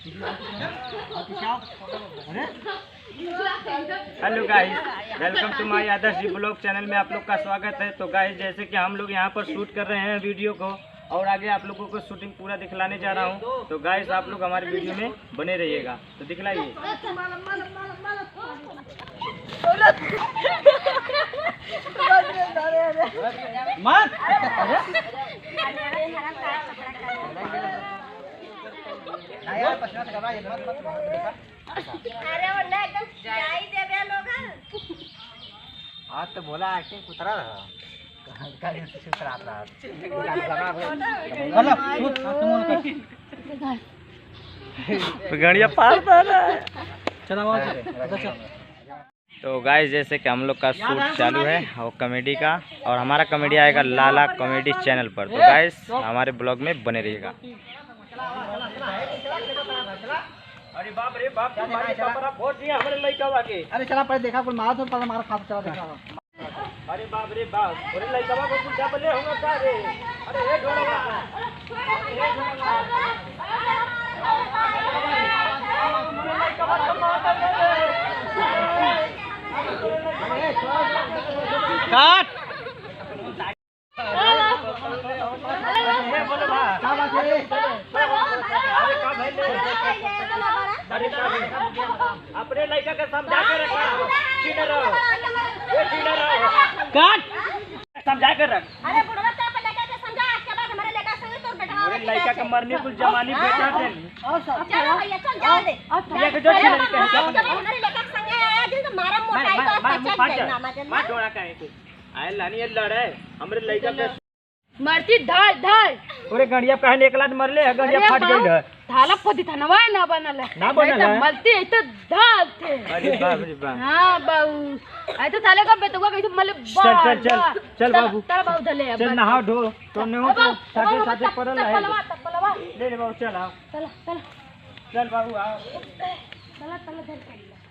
Hello guys, welcome to my Adarsh ji blog channel में आप लोग का स्वागत है। तो गाइस, जैसे कि हम लोग यहाँ पर शूट कर रहे हैं वीडियो को, और आगे आप लोगों को शूटिंग पूरा दिखलाने जा रहा हूँ। तो गाइस, आप लोग हमारे वीडियो में बने रहिएगा। तो दिखलाइए। हाँ तो बोला एक्टिंग उतरा रहा गाड़िया पार तो गाइस, जैसे कि हम लोग का शूट चालू है और कॉमेडी का, और हमारा कॉमेडी आएगा लाला कॉमेडी चैनल पर। तो गाइस, हमारे ब्लॉग में बने रहिएगा। अरे बाप रे बाप, हमारे कमरा फोड़ दिया हमारे लड़का वाके। अरे चला पहले देखा कोई मारा तो पहले मारा खा चला देखा। अरे बाप रे बाप, अरे लड़का वाको कुछ डबले होगा का रे। अरे ए ढोलवा, काट अपने लड़का के समझा के रखा। काट समझा के रख। अरे लड़का के मरने कुछ जमानी बेटा थे। लड़े हमरे लड़का के मरती धाय धाय। अरे गड़िया कहने एक लाख मरले है, गड़िया फट गई है। थाला पोती था नवा ना बनल है, ना बनल है। मलती है तो धाल थे। अरे बाप रे बाप। हां बाबू, आई तो थाले का बेटुआ कैसे मले। चल चल चल चल बाबू, चल बाबू धले चल नहा धो। तो ने हो तो साथे साथे पड़ल है। ले ले बाबू, चल आओ। चल चल चल बाबू आओ। चल चल चल।